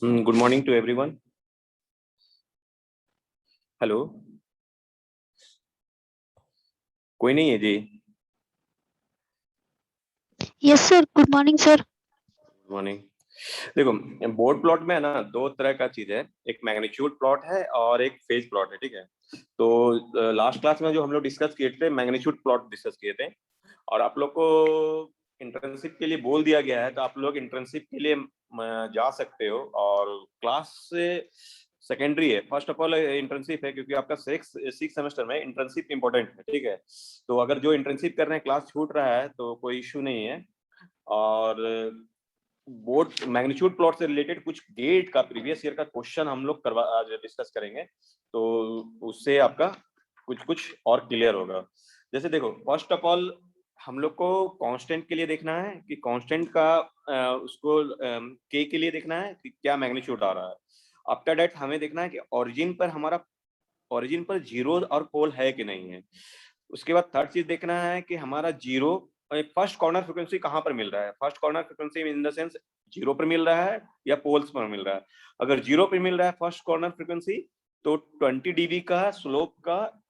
Good morning to everyone. Hello. कोई नहीं है जी। Yes sir, good morning sir. Good morning. देखो, बोर्ड प्लॉट में है ना दो तरह का चीज है। एक मैग्नीट्यूड प्लॉट है और एक फेज प्लॉट है, ठीक है। तो लास्ट क्लास में जो हम लोग डिस्कस किए थे मैग्नीट्यूड प्लॉट डिस्कस किए थे, और आप लोग को इंटर्नशिप के लिए बोल दिया गया है, तो आप लोग इंटर्नशिप के लिए जा सकते हो। और क्लास से सेकेंडरी है, फर्स्ट ऑफ ऑल इंटर्नशिप है, क्योंकि आपका सिक्स सेमेस्टर में इंटर्नशिप इंपॉर्टेंट है, ठीक है। तो अगर जो इंटर्नशिप कर रहे हैं क्लास छूट रहा है तो कोई इश्यू नहीं है। और बोर्ड मैग्नीट्यूड प्लॉट से रिलेटेड कुछ गेट का प्रीवियस ईयर का क्वेश्चन हम लोग करवा आज डिस्कस करेंगे, तो उससे आपका कुछ कुछ और क्लियर होगा। जैसे देखो, फर्स्ट ऑफ ऑल हम लोग को कांस्टेंट के लिए देखना है कि कांस्टेंट का उसको के लिए देखना है कि क्या मैग्नीट्यूड आ रहा है। आफ्टर दैट हमें देखना है कि ओरिजिन पर जीरो और पोल है कि नहीं है। उसके बाद थर्ड चीज देखना है कि हमारा जीरो फर्स्ट कॉर्नर फ्रीक्वेंसी कहाँ पर मिल रहा है। First corner frequency in the sense zero पर मिल रहा है या पोल्स पर मिल रहा है। अगर जीरो पर मिल रहा है फर्स्ट कॉर्नर फ्रीक्वेंसी, तो 20 dB का स्लोप का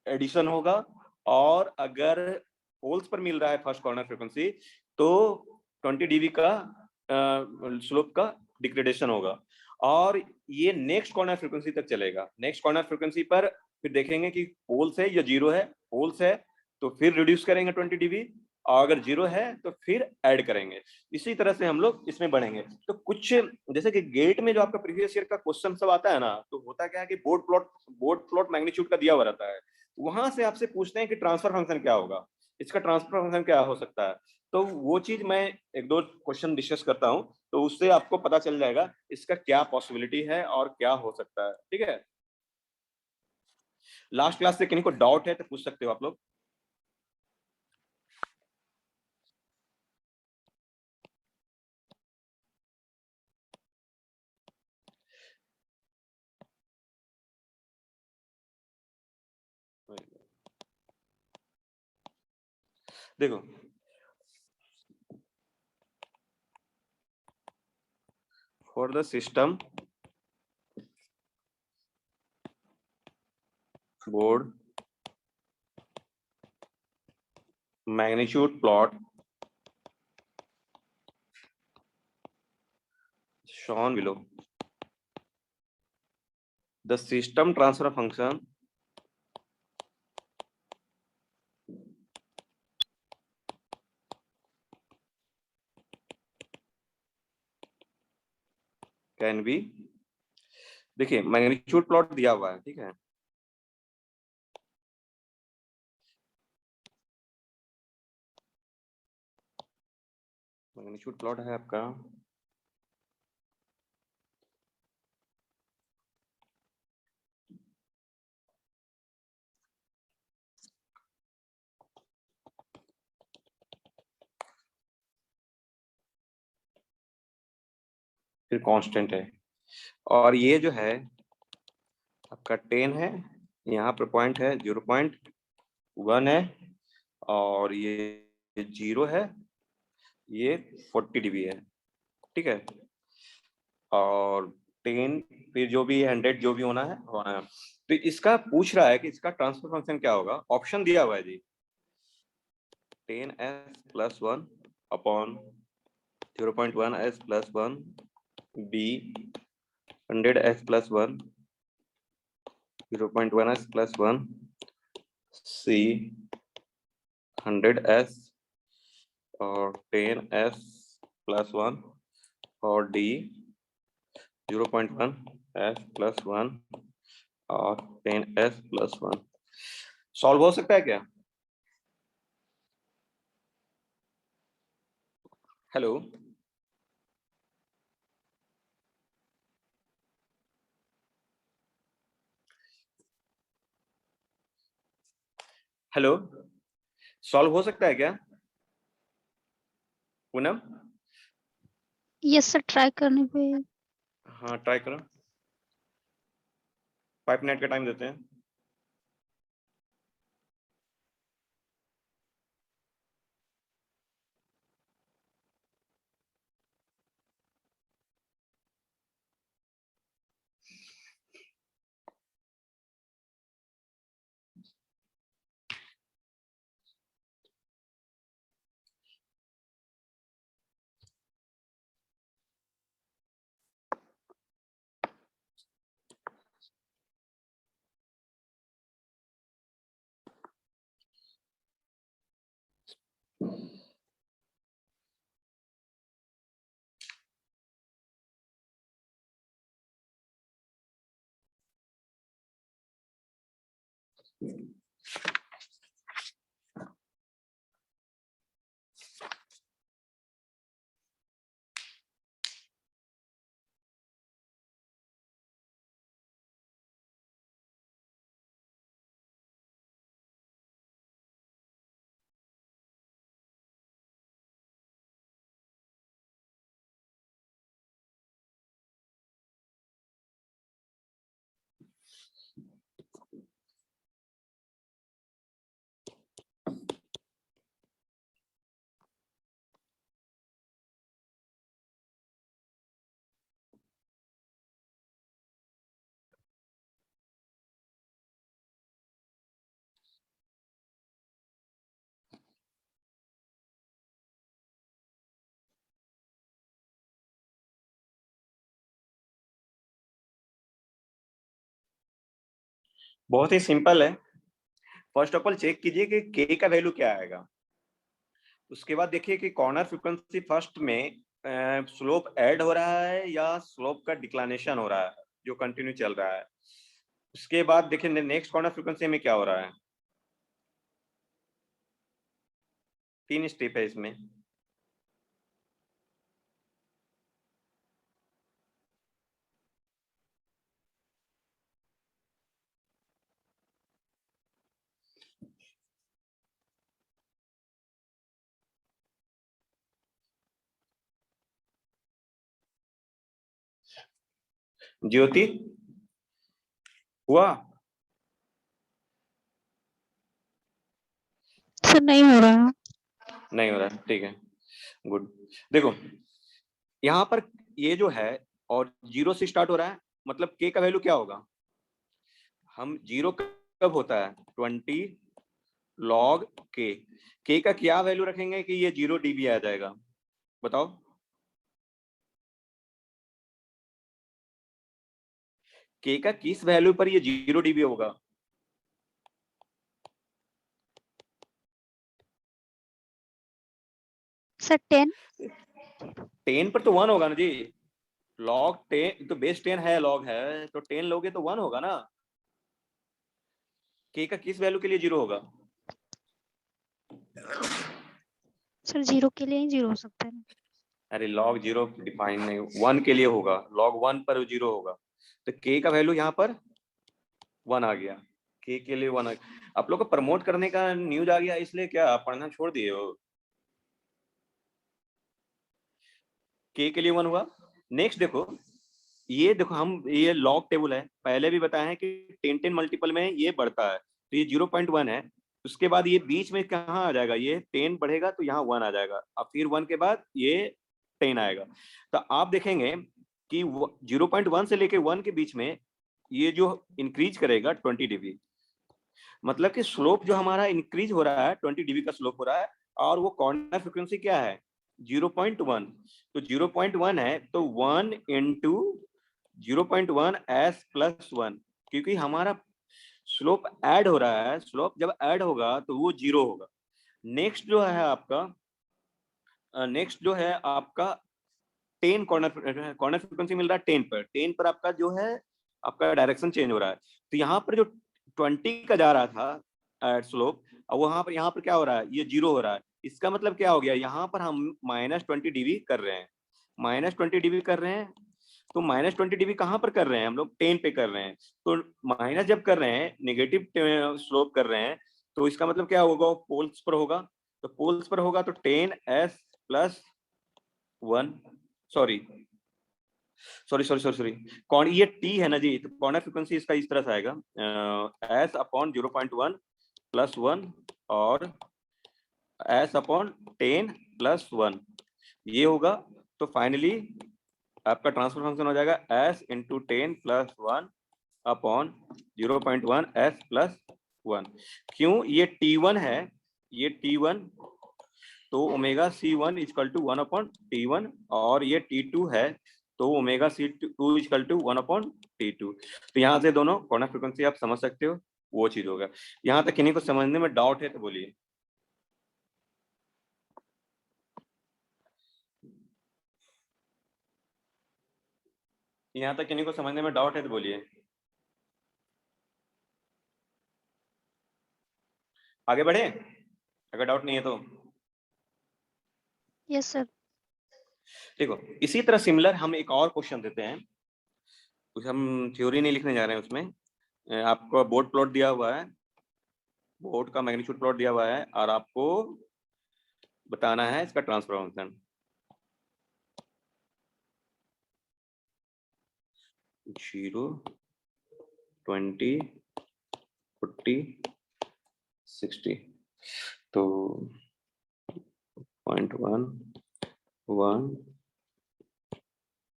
एडिशन होगा। और अगर पोल्स पर मिल रहा है फर्स्ट कॉर्नर फ्रीक्वेंसी, तो 20 dB का स्लोप का डिग्रेडेशन होगा। और ये नेक्स्ट कॉर्नर फ्रीक्वेंसी तक चलेगा। नेक्स्ट कॉर्नर फ्रीक्वेंसी पर फिर देखेंगे कि पोल्स है या जीरो है। पोल्स है तो फिर रिड्यूस करेंगे 20 dB, और अगर जीरो है तो फिर ऐड करेंगे। इसी तरह से हम लोग इसमें बढ़ेंगे। तो कुछ जैसे कि गेट में जो आपका प्रीवियस ईयर का क्वेश्चन सब आता है ना, तो होता क्या है कि बोर्ड प्लॉट मैग्नीट्यूड का दिया हुआ रहता है। वहां से आपसे पूछते हैं कि ट्रांसफर फंक्शन क्या होगा, इसका ट्रांसफर फंक्शन क्या हो सकता है। तो वो चीज मैं एक दो क्वेश्चन डिस्कस करता हूँ, तो उससे आपको पता चल जाएगा इसका क्या पॉसिबिलिटी है और क्या हो सकता है, ठीक है। लास्ट क्लास से किन्हीं को डाउट है तो पूछ सकते हो आप लोग। देखो, for the system board magnitude plot shown below, the system transfer function can be, देखिए मैग्नीट्यूड प्लॉट दिया हुआ है, ठीक है। मैग्नीट्यूड प्लॉट है आपका, फिर कांस्टेंट है, और ये जो है आपका 10 है, यहाँ पर पॉइंट है 0.1 है, और ये 0 है, ये 40 dB है, ठीक है। और 10 फिर जो भी 100 जो भी होना है होना है। तो इसका पूछ रहा है कि इसका ट्रांसफर फंक्शन क्या होगा। ऑप्शन दिया हुआ है जी, 10s+1 upon 0.1s+1, B 100s+1 0.1s+1, सी 100s और 10s+1, और डी 0.1s+1 और 10s+1। सॉल्व हो सकता है क्या? हेलो, हेलो, सॉल्व हो सकता है क्या पूनम? यस सर, ट्राई करने पे। हाँ ट्राई करो, 5 मिनट का टाइम देते हैं। बहुत ही सिंपल है। फर्स्ट ऑफ ऑल चेक कीजिए कि के का वैल्यू क्या आएगा। उसके बाद देखिए कि कॉर्नर फ्रीक्वेंसी फर्स्ट में स्लोप ऐड हो रहा है या स्लोप का डिक्लाइनेशन हो रहा है जो कंटिन्यू चल रहा है। उसके बाद देखिए नेक्स्ट कॉर्नर फ्रीक्वेंसी में क्या हो रहा है। 3 स्टेप है इसमें। ज्योति हुआ? सर नहीं हो रहा है। नहीं हो रहा है, ठीक है, गुड। देखो यहाँ पर ये जो है और 0 से स्टार्ट हो रहा है, मतलब के का वैल्यू क्या होगा। हम 0 कब होता है 20 log के का क्या वैल्यू रखेंगे कि ये 0 dB आ जाएगा, बताओ। के का किस वैल्यू पर ये 0 dB होगा। सर 10। 10 पर तो 1 होगा ना जी। log 10 तो बेस 10 है, log है तो 10 लोगे तो 1 होगा ना। के का किस वैल्यू के लिए 0 होगा। सर 0 के लिए ही 0 हो सकता है। अरे log 0 डिफाइन नहीं, 1 के लिए होगा, log 1 पर 0 होगा। तो के का वैल्यू यहाँ पर 1 आ गया, के लिए 1 आ गया। आप लोग को प्रमोट करने का न्यूज आ गया इसलिए क्या आप पढ़ना छोड़ दिए हो। के लिए 1 हुआ। नेक्स्ट देखो, ये देखो हम ये लॉग टेबल है, पहले भी बताया है कि 10 मल्टीपल में ये बढ़ता है तो ये 0.1 है। उसके बाद ये बीच में कहाँ आ जाएगा, ये 10 बढ़ेगा तो यहाँ 1 आ जाएगा, अब फिर 1 के बाद ये 10 आएगा। तो आप देखेंगे कि 0.1 से लेके 1 के बीच में ये जो इंक्रीज करेगा 20 dB, मतलब कि स्लोप जो हमारा इंक्रीज हो रहा है 20 dB का स्लोप हो रहा है। और वो कॉर्नर फ्रीक्वेंसी क्या है 0.1, तो 0.1 है तो 1 इंटू 0.1 एस प्लस 1, क्योंकि हमारा स्लोप ऐड हो रहा है, स्लोप जब ऐड होगा तो वो 0 होगा। नेक्स्ट जो है आपका नेक्स्ट जो है आपका 10 कॉर्नर फ्रीक्वेंसी मिल रहा है 10 पर, 10 पर आपका जो है आपका डायरेक्शन चेंज हो रहा है। तो यहाँ पर जो 20 का जा रहा था स्लोप, और वहां पर यहाँ पर क्या हो रहा है ये 0 हो रहा है। इसका मतलब क्या हो गया, यहाँ पर हम -20 dB कर रहे हैं, -20 dB कर रहे हैं। तो -20 dB कहाँ पर कर रहे हैं हम लोग 10 पे कर रहे हैं। तो माइनस जब कर रहे हैं, नेगेटिव स्लोप कर रहे हैं, तो इसका मतलब क्या होगा पोल्स पर होगा। तो पोल्स पर होगा तो 10s plus 1, sorry sorry sorry sorry sorry कौन ये टी है ना जी, तो कॉर्नर फ्रीक्वेंसी इसका इस तरह से आएगा एस अपॉन 0.1 प्लस 1 और एस अपॉन 10 प्लस 1 ये होगा। तो फाइनली आपका ट्रांसफर फंक्शन हो जाएगा S into 10 plus 1 upon 0.1 S plus 1। क्यों ये T1 है, ये T1, तो omega C1 is equal to 1 upon T1, और ये T2 है तो omega C2 is equal to 1 upon T2। तो यहाँ से दोनों कॉर्नर फ्रीक्वेंसी आप समझ सकते हो, वो चीज होगा। यहाँ तक किन्हीं को समझने में डाउट है तो बोलिए। यहाँ तक किन्हीं को समझने में डाउट है तो बोलिए। आगे बढ़े अगर डाउट नहीं है तो। Yes sir. देखो इसी तरह सिमिलर हम एक और क्वेश्चन देते हैं, कुछ हम थ्योरी नहीं लिखने जा रहे हैं उसमें। आपको बोर्ड प्लॉट दिया हुआ है, बोर्ड का मैग्नीट्यूड प्लॉट दिया हुआ है और आपको बताना है इसका ट्रांसफर फंक्शन। 0, 20, 40, 60, तो 0.1, 1,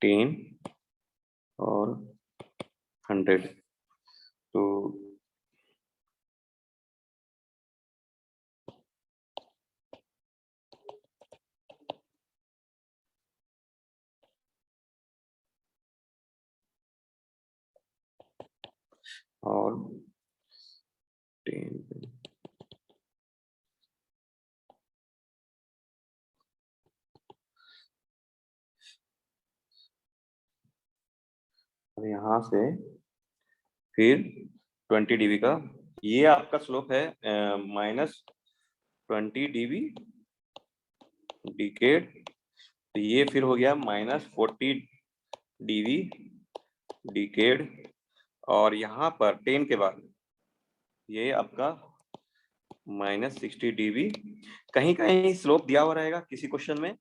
10 और 100, तो और 10 यहाँ से फिर 20 dB का, ये आपका स्लोप है -20 dB डिकेड, तो ये फिर हो गया -40 dB डिकेड, और यहाँ पर 10 के बाद ये आपका -60 dB। कहीं कहीं स्लोप दिया हुआ रहेगा किसी क्वेश्चन में,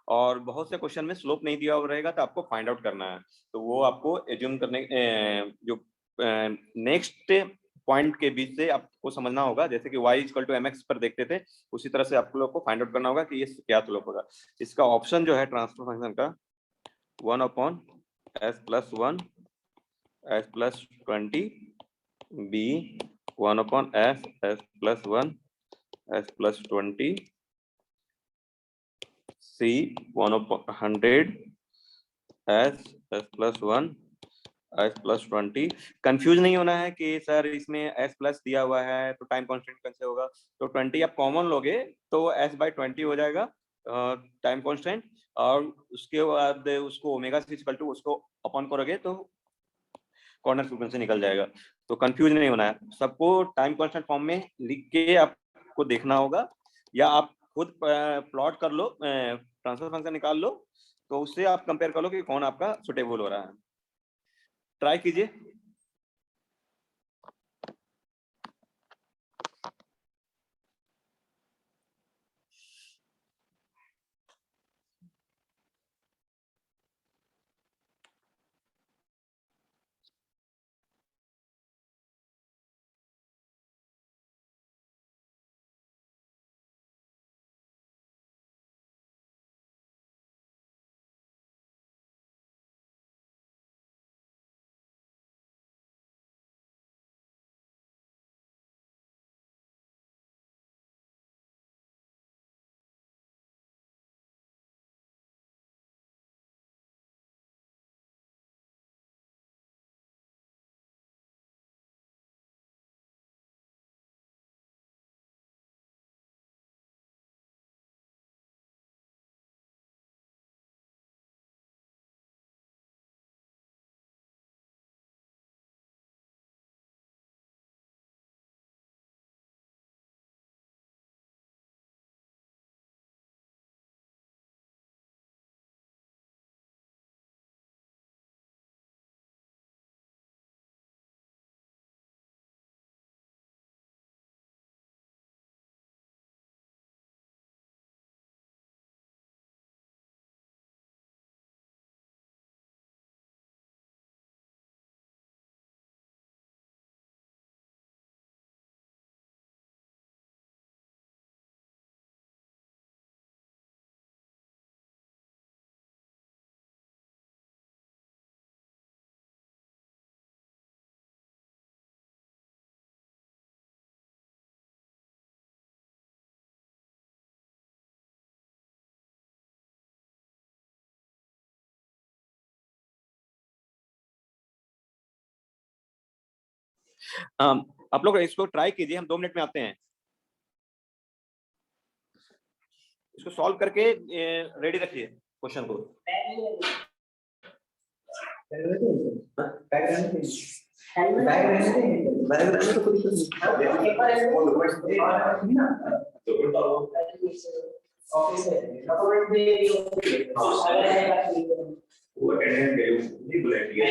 और बहुत से क्वेश्चन में स्लोप नहीं दिया हुआ रहेगा, तो आपको फाइंड आउट करना है। तो वो आपको एज्यूम करने जो नेक्स्ट पॉइंट के बीच से आपको समझना होगा, जैसे कि y = mx पर देखते थे, उसी तरह से आप लोग को फाइंड आउट करना होगा कि ये क्या स्लोप होगा। इसका ऑप्शन जो है ट्रांसफर फंक्शन का 1/s+1 s+20 b 1/s+1 s+20 c 1/100 s+1 s+20। Confuse नहीं होना है कि सर इसमें s+ दिया हुआ है तो टाइम कांस्टेंट कैसे होगा, तो 20 आप कॉमन लोगे तो s/20 हो जाएगा टाइम कांस्टेंट, और उसके बाद उसको ओमेगा c = उसको अपॉन करोगे तो कॉर्नर फ्रीक्वेंसी निकल जाएगा। तो कंफ्यूज नहीं होना है, सबको टाइम कांस्टेंट फॉर्म में लिख के आपको देखना होगा, या आप खुद प्लॉट कर लो, ट्रांसफर फंक्शन निकाल लो, तो उससे आप कंपेयर कर लो कि कौन आपका सुटेबल हो रहा है। ट्राई कीजिए। आप लोग इसको ट्राई कीजिए, हम 2 मिनट में आते हैं। इसको सॉल्व करके रेडी रखिए क्वेश्चन को। बैग रहने दे, बैग रहने तो कोई नहीं। एक बार ऐसे वो डॉक्यूमेंट्स दे ना, डॉक्यूमेंट ऑफिस में डॉक्यूमेंट दे, वो अटेंडेंस दे, नहीं बुलाएंगे।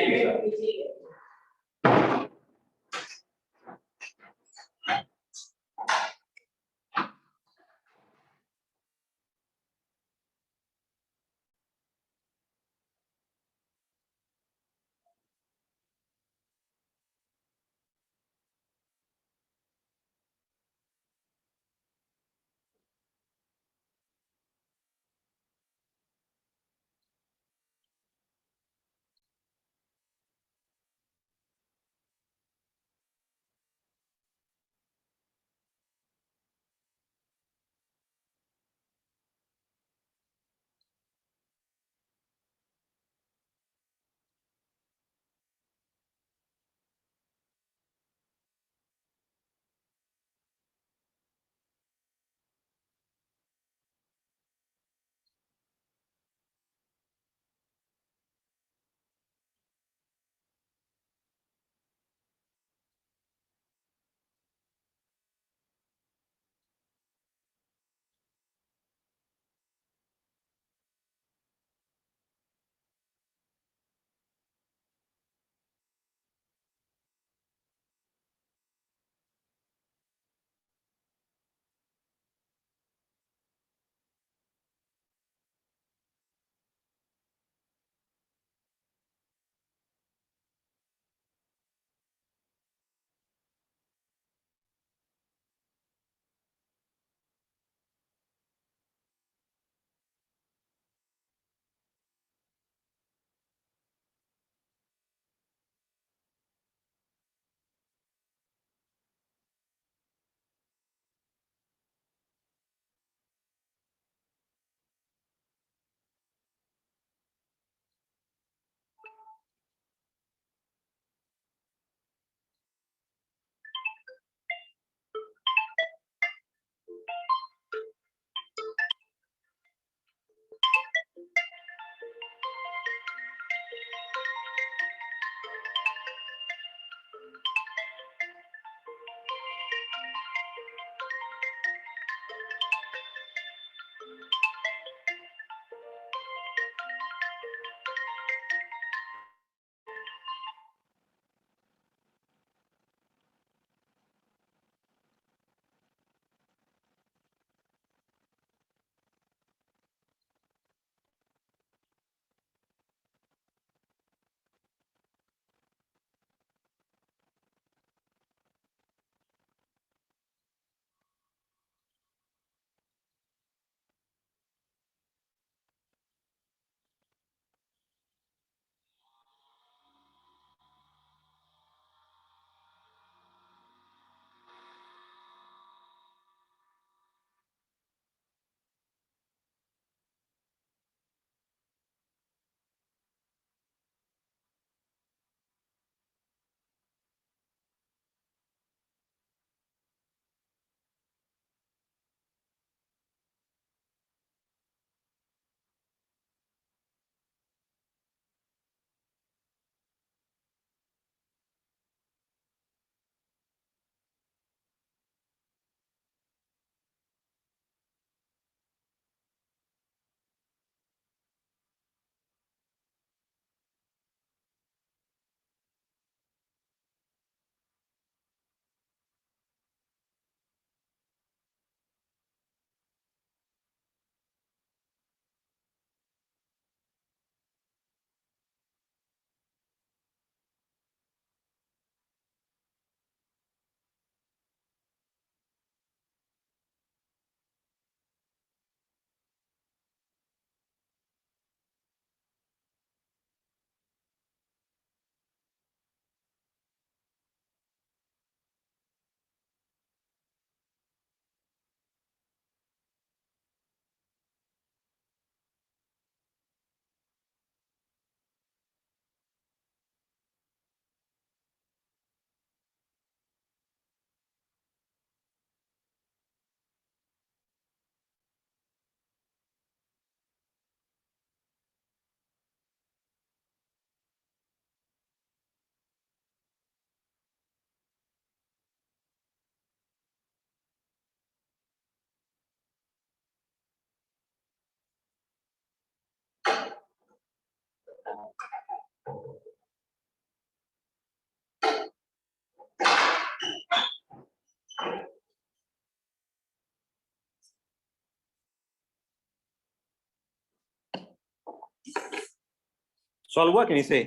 सॉल्व हुआ कि नहीं से?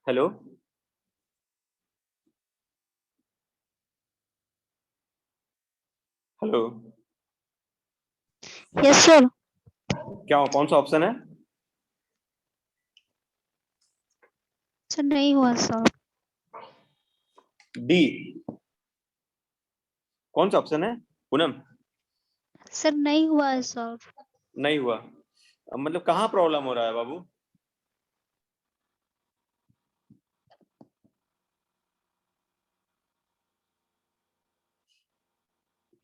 Hello, hello, yes sir. क्या कौन सा ऑप्शन है? सर नहीं हुआ सर। डी। कौन सा ऑप्शन है पूनम? सर नहीं हुआ है सर। नहीं हुआ? मतलब कहाँ प्रॉब्लम हो रहा है बाबू?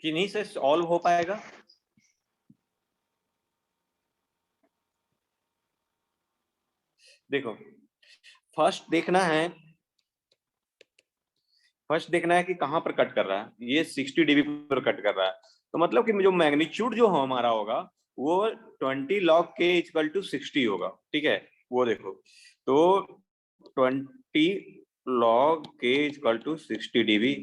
कि नहीं से सॉल्व हो पाएगा? देखो, फर्स्ट देखना है, फर्स्ट देखना है कि कहाँ पर कट कर रहा है। ये 60 dB पर कट कर रहा है, तो मतलब कि जो मैग्नीट्यूड जो हमारा होगा वो 20 log k इक्वल टू 60 होगा। ठीक है, वो देखो, तो 20 log k equal to 60 dB,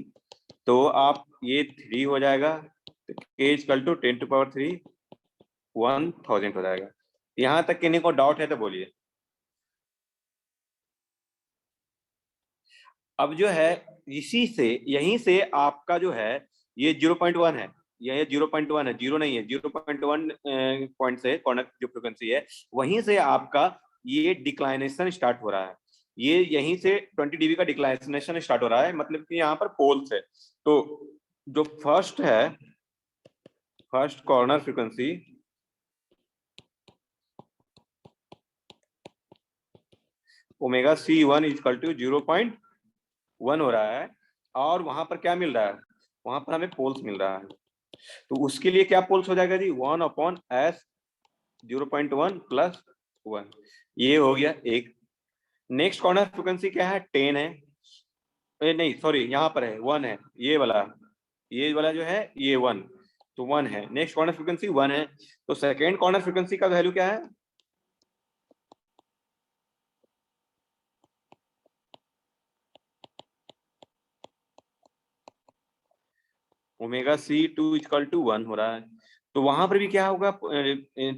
तो आप ये 3 हो जाएगा, तो k equal to 10 to power 3 1000 हो जाएगा। यहाँ तक किन्हीं को डाउट है तो बोलिए। अब जो है इसी से, यहीं से आपका जो है ये 0.1 है, ये 0.1 है, जीरो नहीं है, 0.1 पॉइंट से कॉर्नर जो फ्रिक्वेंसी है वहीं से आपका ये डिक्लाइनेशन स्टार्ट हो रहा है। ये यहीं से 20 dB का डिक्लाइनेशन स्टार्ट हो रहा है, मतलब कि यहाँ पर पोल्स है। तो जो फर्स्ट है, first corner frequency omega C1 equal to 0.1 हो रहा है, और वहां पर क्या मिल रहा है, वहां पर हमें पोल्स मिल रहा है। तो उसके लिए क्या पोल्स हो जाएगा जी, 1/s 0.1 प्लस 1, ये हो गया एक। नेक्स्ट कॉर्नर फ्रिक्वेंसी क्या है, 10 है, नहीं सॉरी यहाँ पर है 1 है, ये वाला जो है ये 1, तो 1 है, नेक्स्ट कॉर्नर फ्रिक्वेंसी 1 है। तो सेकेंड कॉर्नर फ्रिक्वेंसी का वैल्यू क्या है, ओमेगा C2 इक्वल टू 1 हो रहा है। तो वहां पर भी क्या होगा,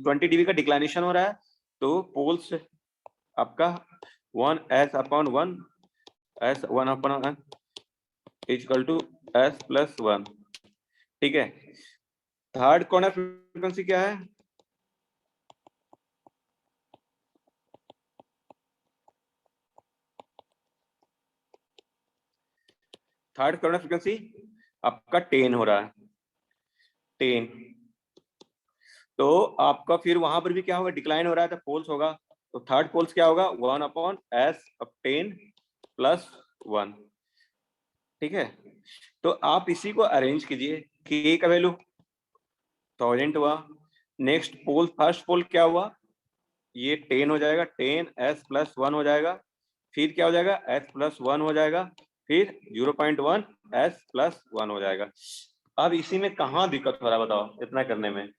20 dB का डिक्लाइनेशन हो रहा है, तो पोल्स आपका 1s/1 s1/1 equal to s+1। ठीक है, थर्ड कॉर्नर फ्रीक्वेंसी क्या है, थर्ड कॉर्नर फ्रीक्वेंसी आपका 10 हो रहा है, 10। तो आपका फिर वहां पर भी क्या होगा, डिक्लाइन हो रहा है, तो पोल्स होगा, तो थर्ड पोल्स क्या होगा, 1/s/10+1। ठीक है, तो आप इसी को अरेंज कीजिए, के का वैल्यू 1000 हुआ, नेक्स्ट पोल फर्स्ट पोल क्या हुआ, ये 10 हो जाएगा, 10s+1 हो जाएगा, फिर क्या हो जाएगा, s+1 हो जाएगा, फिर 0.1 s+1 हो जाएगा। अब इसी में कहाँ दिक्कत हो रहा है बताओ इतना करने में?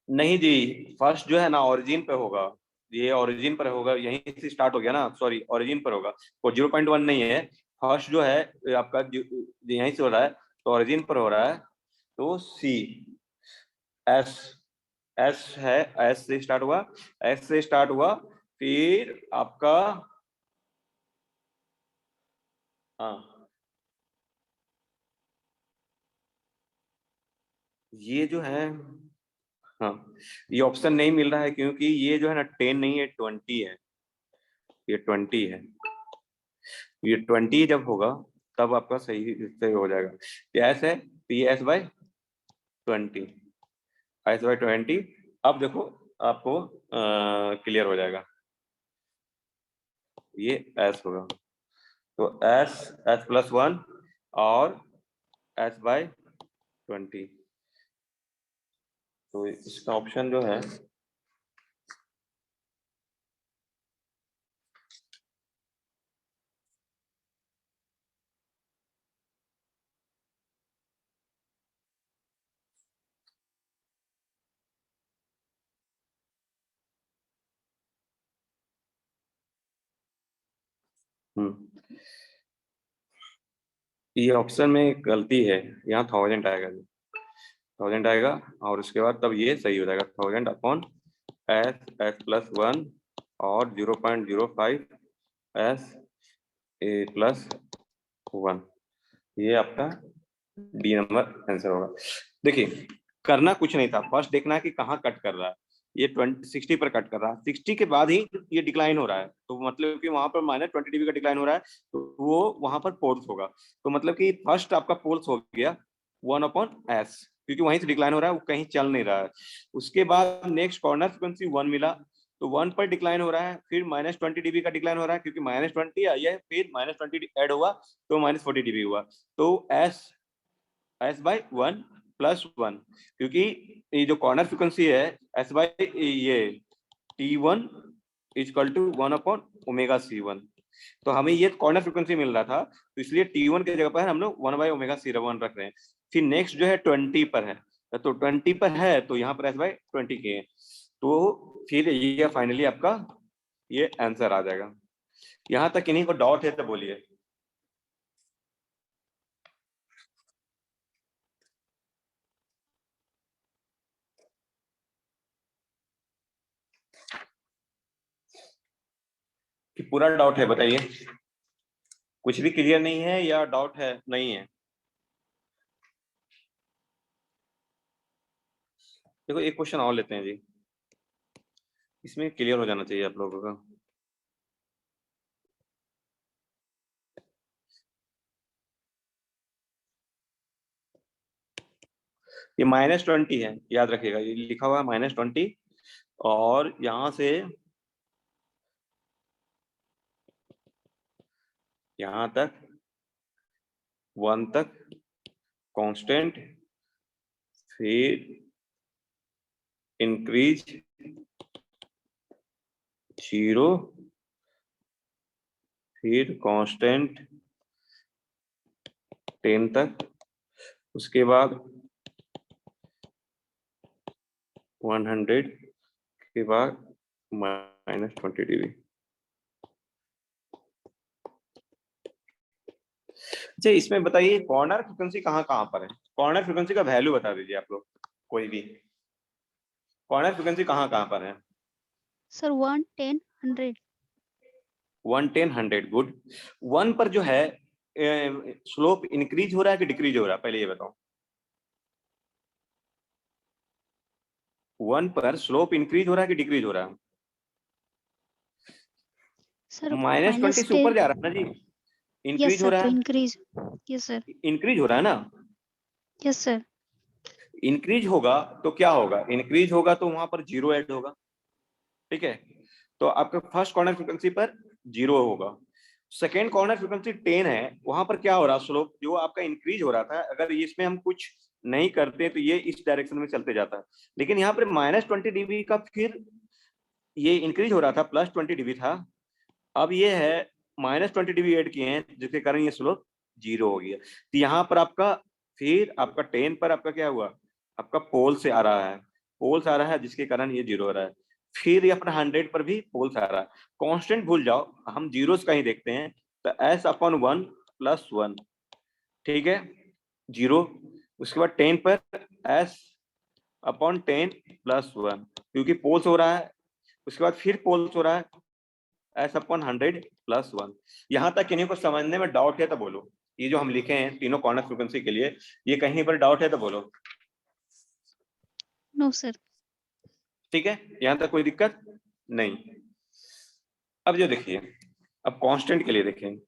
नहीं जी, फर्स्ट जो है ना ओरिजिन पे होगा, ये ओरिजिन पर होगा, यहीं से स्टार्ट हो गया ना, सॉरी ओरिजिन पर होगा, वो 0.1 नहीं है, फर्स्ट जो है आपका यहीं से हो रहा है, तो ओरिजिन पर हो रहा है, तो सी एस, एस है, एस से स्टार्ट हुआ, एस से स्टार्ट हुआ, फिर आपका हाँ, ये जो है, हाँ, ये ऑप्शन नहीं मिल रहा है क्योंकि ये जो है ना 10 नहीं है, 20 है, ये 20 है, ये 20 जब होगा तब आपका सही सही हो जाएगा। एस है, PS/20, S/20। अब देखो आपको क्लियर हो जाएगा, ये एस होगा, तो S+1 और S/20, तो इसका ऑप्शन जो है ये ऑप्शन में गलती है, यहाँ 1000 आएगा जी। 1000 आएगा और उसके बाद तब ये सही हो जाएगा 1000 अपॉन एस प्लस 1 और 0.05 एस ए प्लस 1। ये आपका डी नंबर आंसर होगा। देखिए करना कुछ नहीं था, फर्स्ट देखना है कि कहाँ कट कर रहा है। ये 60 पर कट कर रहा है, 60 के बाद ही ये डिक्लाइन हो रहा है, तो मतलब कि वहां पर -20 dB का डिक्लाइन हो रहा है, तो वो वहां पर पोल्स होगा। तो मतलब कि फर्स्ट आपका पोल्स हो गया 1/s, क्योंकि वहीं से डिक्लाइन हो रहा है, वो कहीं चल नहीं रहा है। उसके बाद नेक्स्ट कॉर्नर फ्रीक्वेंसी 1 मिला, तो 1 पर डिक्लाइन हो रहा है, फिर -20 dB का डिक्लाइन हो रहा है, क्योंकि -20 आई है, फिर -20 ऐड हुआ तो -40 dB हुआ। तो s/1 + 1, क्योंकि ये जो कॉर्नर फ्रीक्वेंसी है s/ ये t1 = 1/ωc1, तो हमें ये कॉर्नर फ्रीक्वेंसी मिल रहा था, तो इसलिए t1 की जगह पर हम लोग 1/ωc1 रख रहे हैं। फिर नेक्स्ट जो है 20 पर है, तो 20 पर है तो यहाँ पर s/20 के है, तो फिर ये फाइनली आपका ये आंसर आ जाएगा। यहाँ तक इन्हीं को डाउट है तो बोलिए। कि पूरा डाउट है बताइए, कुछ भी क्लियर नहीं है या डाउट है नहीं है? देखो एक क्वेश्चन और लेते हैं जी, इसमें क्लियर हो जाना चाहिए आप लोगों का। ये -20 है, याद रखिएगा, ये लिखा हुआ है -20, और यहां से यहां तक 1 तक कांस्टेंट, फिर इंक्रीज 0, फिर कांस्टेंट 10 तक, उसके बाद 100 के बाद -20 dB। अच्छा इसमें बताइए कॉर्नर फ्रीक्वेंसी कहाँ कहाँ पर है? कॉर्नर फ्रीक्वेंसी का वैल्यू बता दीजिए आप लोग, कोई भी कॉर्नर फ्रीक्वेंसी कहाँ कहाँ पर है? सर 1, 10, 100। 1, 10, 100, गुड। 1 पर जो है स्लोप इंक्रीज हो रहा है कि डिक्रीज हो रहा है, पहले ये बताओ। 1 पर स्लोप इंक्रीज हो रहा है कि डिक्रीज हो रहा है? सर -20 से -10। ऊपर जा रहा है ना जी, यस इंक्रीज हो सर, रहा तो है, इंक्रीज। Yes sir. इंक्रीज हो रहा है ना। Yes sir. इंक्रीज होगा तो क्या होगा, इंक्रीज होगा तो वहां पर 0 ऐड होगा, ठीक है। तो आपका फर्स्ट कॉर्नर फ्रीक्वेंसी पर 0 होगा, सेकेंड कॉर्नर फ्रीक्वेंसी 10 है, वहां पर क्या हो रहा है, स्लोप जो आपका इंक्रीज हो रहा था, अगर इसमें हम कुछ नहीं करते तो ये इस डायरेक्शन में चलते जाता है, लेकिन यहाँ पर -20 dB का फिर ये इंक्रीज हो रहा था, +20 dB था, अब ये है -20 dB ऐड किए हैं, जिसके कारण ये स्लोप 0 हो गया। तो यहाँ पर आपका फिर आपका 10 पर आपका क्या हुआ, आपका पोल से आ रहा है, पोल से आ रहा है, जिसके कारण ये 0 हो रहा है। फिर ये अपना 100 पर भी पोल से आ रहा है। कांस्टेंट भूल जाओ, हम जीरोस का ही देखते हैं, तो s/1 + 1, ठीक है, 0। उसके बाद 10 पर s/10 + 1, क्योंकि पोल से हो रहा है। उसके बाद फिर पोल से हो रहा है s/100 + 1। यहाँ तक किन्हीं को समझने में डाउट है तो बोलो। ये जो हम लिखे हैं तीनों कॉर्नर फ्रीक्वेंसी के लिए, ये कहीं पर डाउट है तो बोलो। No sir. ठीक है, यहाँ तक कोई दिक्कत नहीं। अब जो देखिए, अब कांस्टेंट के लिए देखें,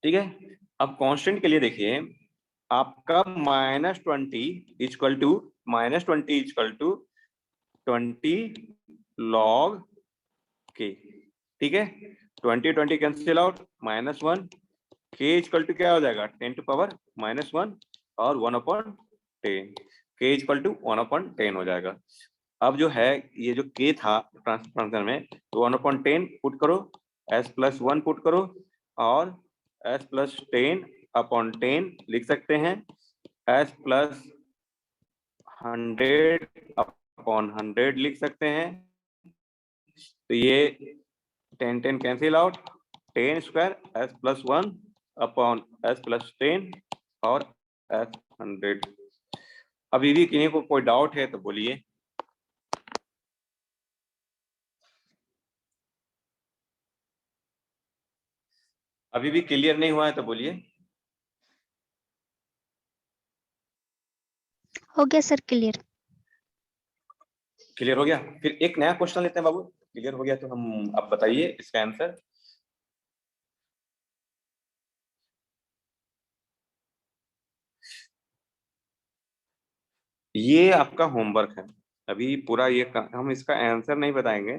ठीक है। अब कांस्टेंट के लिए देखिए, आपका -20 = 20 log k, ठीक है। 20 कैंसिल आउट, -1, k = क्या हो जाएगा, 10⁻⁻1 और 1/10, k = 1/10 हो जाएगा। अब जो है ये जो k था ट्रांसफर में, तो 1/10 पुट करो, s+1 पुट करो, और s+10/10 लिख सकते हैं, s+100/100 लिख सकते हैं। तो ये 10 कैंसिल आउट, 10 स्क्वायर s+1/s+10 और S100। अभी भी किसी को कोई डाउट है तो बोलिए। अभी भी क्लियर नहीं हुआ है तो बोलिए। हो गया सर क्लियर। क्लियर हो गया? फिर एक नया क्वेश्चन लेते हैं बाबू। क्लियर हो गया तो हम अब बताइए इसका आंसर। ये आपका होमवर्क है। अभी पूरा ये हम इसका आंसर नहीं बताएंगे,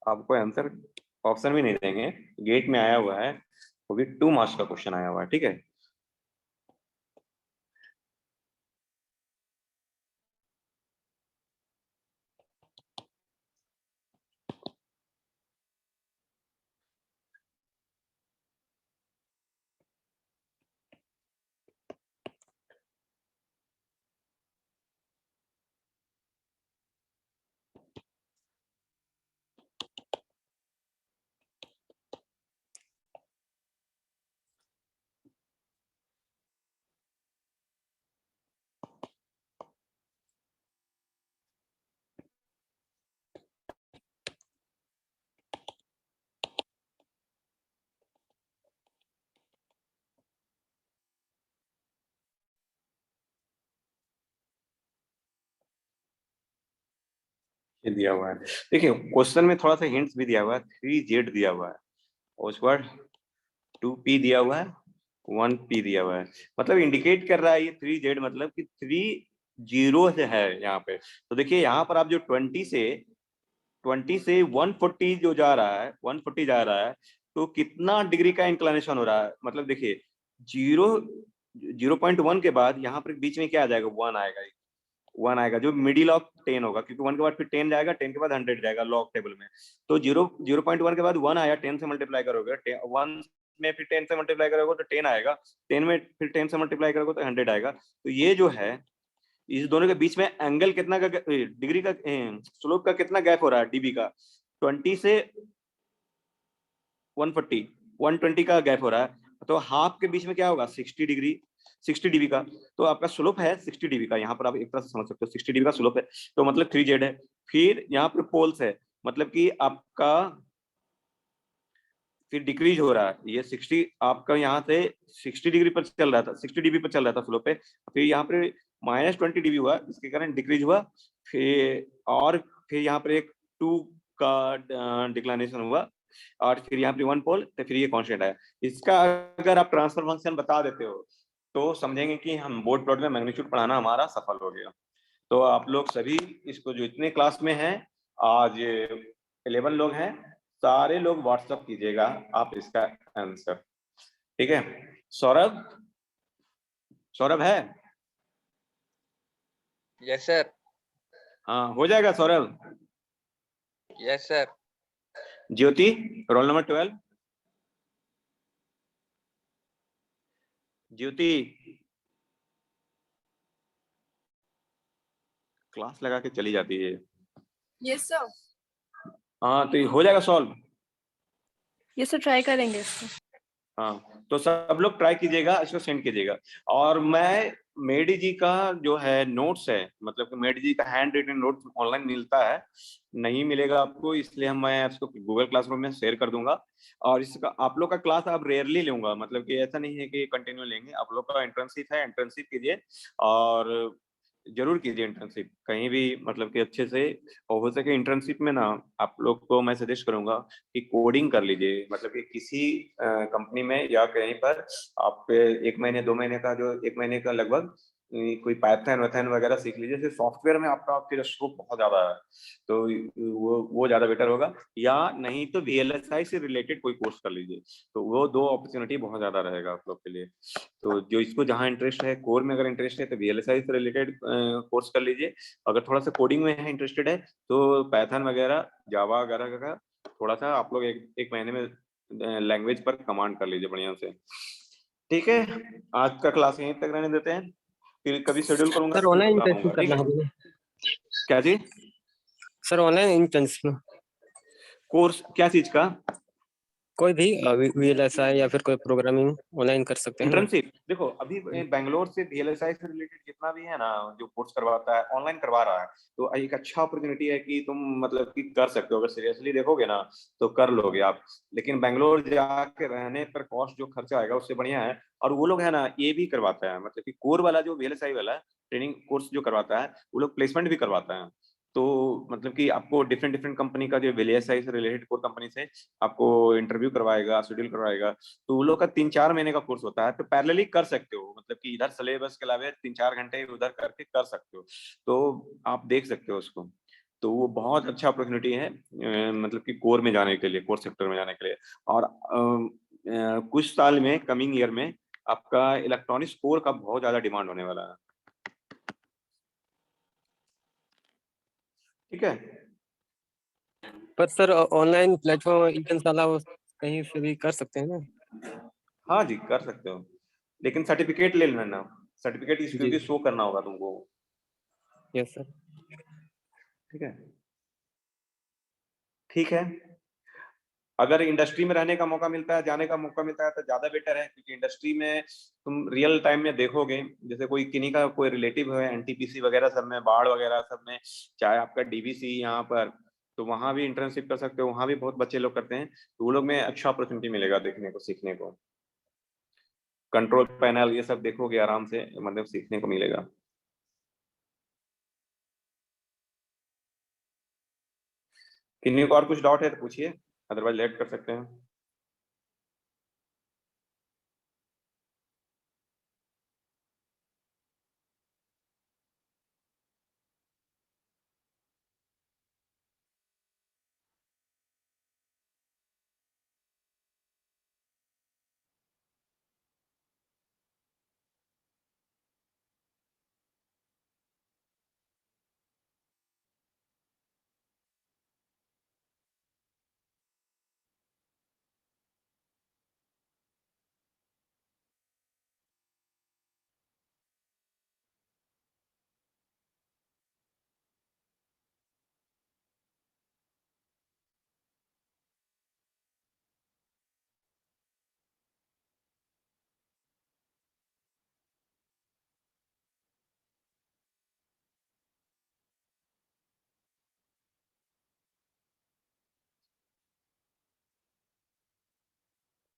आपको आंसर ऑप्शन भी नहीं देंगे। गेट में आया हुआ है, वो भी 2 मार्क्स का क्वेश्चन आया हुआ है, ठीक है। ये दिया हुआ है, देखिए क्वेश्चन में थोड़ा सा हिंट्स भी दिया हुआ है। 3Z दिया हुआ है, और उसके बाद 2P दिया हुआ है, 1P दिया हुआ है। मतलब इंडिकेट कर रहा है ये 3Z, मतलब कि 3 जीरो है यहाँ पे। तो देखिए यहाँ पर आप जो 20 से 140 जो जा रहा है, 140 जा रहा है, तो कितना डिग्री का इंक्लिनेशन हो रहा है। मतलब देखिए 0.1 के बाद यहाँ पर बीच में क्या आ जाएगा, 1 आएगा। 1 आएगा जो मिडिल ऑफ 10 होगा, क्योंकि 1 के बाद फिर 10 जाएगा, 10 के बाद 100 जाएगा लॉग टेबल में। तो 0.1 के बाद 1 आया, 10 से मल्टीप्लाई करोगे, 1 में फिर 10 से मल्टीप्लाई करोगे तो 10 आएगा, 10 में फिर 10 से मल्टीप्लाई करोगे तो 100 आएगा। तो ये जो है इस दोनों के बीच में एंगल कितना का, डिग्री का, स्लोप का कितना गैप हो रहा है, डीबी का 20 से 140 120 का गैप हो रहा है। तो हाफ के बीच में क्या होगा, 60 डिग्री, 60 डीबी का। तो आपका स्लोप है 60 डीबी का, यहाँ पर आप एक तरह से समझ सकते हो 60 डीबी का स्लोप है, तो मतलब 3Z है। फिर यहाँ पर पोल्स है, मतलब कि आपका फिर डिक्रीज हो रहा है। ये 60 आपका यहाँ से 60 डिग्री पर चल रहा था, 60 डीबी पर चल रहा था स्लोप पे, फिर यहाँ पे -20 डीबी हुआ, इसके कारण डिक्रीज हुआ। फिर और फिर यहाँ पर एक 2 का डिक्लाइनेशन हुआ, और फिर यहाँ पे 1 पोल, तो फिर ये कांस्टेंट आया। इसका अगर आप ट्रांसफर फंक्शन बता देते हो तो समझेंगे कि हम बोर्ड प्लॉट में मैग्नीट्यूड पढ़ाना हमारा सफल हो गया। तो आप लोग सभी इसको, जो इतने क्लास में हैं, आज 11 लोग हैं, सारे लोग व्हाट्सएप कीजिएगा आप इसका आंसर, ठीक है। सौरभ, सौरभ है? Yes sir. हाँ हो जाएगा Saurabh. Yes sir. Jyoti, roll number 12। Jyoti class लगा के चली जाती है। Yes sir. हाँ तो ये हो जाएगा सॉल्व। यस सर, ट्राई करेंगे इसको। हाँ तो सब लोग ट्राई कीजिएगा, इसको सेंड कीजिएगा। और मैं मेडी जी का जो है नोट्स है, मतलब कि मेडी जी का हैंड रिटन नोट्स ऑनलाइन मिलता है, नहीं मिलेगा आपको, इसलिए मैं इसको गूगल क्लासरूम में शेयर कर दूंगा। और इसका आप लोग का क्लास आप रेयरली लूंगा, मतलब कि ऐसा नहीं है कि कंटिन्यू लेंगे। आप लोग का इंटर्नशिप है, इंटर्नशिप कीजिए, और जरूर कीजिए इंटर्नशिप कहीं भी, मतलब कि अच्छे से। और हो सके इंटर्नशिप में ना आप लोग को मैं सजेस्ट करूंगा कि कोडिंग कर लीजिए, मतलब कि किसी कंपनी में या कहीं पर आप 1 महीने 2 महीने का, जो 1 महीने का लगभग कोई पाइथन वैथन वगैरह सीख लीजिए। जैसे सॉफ्टवेयर में आपका फिर स्कोप बहुत ज्यादा है, तो वो ज्यादा बेटर होगा। या नहीं तो VLSI से रिलेटेड कोई कोर्स कर लीजिए, तो वो 2 अपॉर्चुनिटी बहुत ज्यादा रहेगा आप लोग के लिए। तो जो इसको जहाँ इंटरेस्ट है, कोर में अगर इंटरेस्ट है तो VLSI से रिलेटेड कोर्स कर लीजिए। अगर थोड़ा सा कोडिंग में है इंटरेस्टेड है तो पाइथन वगैरह, जावा वगैरह का थोड़ा सा आप लोग एक महीने में लैंग्वेज पर कमांड कर लीजिए बढ़िया से, ठीक है। आज का क्लास यहीं तक रहने देते हैं, फिर कभी शेड्यूल करूंगा सर ऑनलाइन तो इंटर्नशिप बताऊंगा, ठीक करना है। है क्या जी? Sir, online internship. कोर्स क्या चीज का? कोई भी VLSI या फिर कोई प्रोग्रामिंग ऑनलाइन कर सकते हैं ना? इंटर्नशिप देखो अभी बैंगलोर से VLSI से रिलेटेड जितना भी है ना जो कोर्स करवाता है ऑनलाइन करवा रहा है, तो एक अच्छा अपॉर्चुनिटी है कि तुम मतलब कि कर सकते हो, अगर सीरियसली देखोगे ना तो कर लोगे आप। लेकिन बैंगलोर जाके रहने पर कॉस्ट जो खर्चा आएगा उससे बढ़िया है। और वो लोग है ना ये भी करवाता है, मतलब कि कोर वाला जो VLSI वाला ट्रेनिंग कोर्स जो करवाता है वो लोग प्लेसमेंट भी करवाता है। तो मतलब कि आपको डिफरेंट डिफरेंट कंपनी का जो VLSI से रिलेटेड कोर कंपनी से आपको इंटरव्यू करवाएगा, शेड्यूल करवाएगा। तो वो लोग का 3-4 महीने का कोर्स होता है, तो पैरेलली कर सकते हो, मतलब कि इधर सिलेबस के अलावा 3-4 घंटे उधर करके कर सकते हो। तो आप देख सकते हो उसको। तो वो बहुत अच्छा अपॉर्चुनिटी है मतलब कि कोर में जाने के लिए, कोर सेक्टर में जाने के लिए। और कुछ साल में, कमिंग ईयर में आपका इलेक्ट्रॉनिक्स कोर का बहुत ज्यादा डिमांड होने वाला है। ठीक है। पर सर ऑनलाइन प्लेटफॉर्म इंटर्नशाला वो कहीं से भी कर सकते हैं ना? हाँ जी कर सकते हो, लेकिन सर्टिफिकेट ले लेना। सर्टिफिकेट जी क्योंकि शो करना होगा तुमको। Yes sir. ठीक है। ठीक है। अगर इंडस्ट्री में रहने का मौका मिलता है, जाने का मौका मिलता है तो ज्यादा बेटर है, क्योंकि इंडस्ट्री में तुम रियल टाइम में देखोगे। जैसे कोई किन्हीं का कोई रिलेटिव है NTPC वगैरह सब में, बाढ़ वगैरह सब में, चाहे आपका DVC यहाँ पर, तो वहां भी इंटर्नशिप कर सकते हो। वहां भी बहुत बच्चे लोग करते हैं, तो वो लोग में अच्छा अपॉर्चुनिटी मिलेगा देखने को, सीखने को। कंट्रोल पैनल ये सब देखोगे आराम से, मतलब सीखने को मिलेगा। किन्हीं को और कुछ डाउट है तो पूछिए, अदरवाइज लेट कर सकते हैं।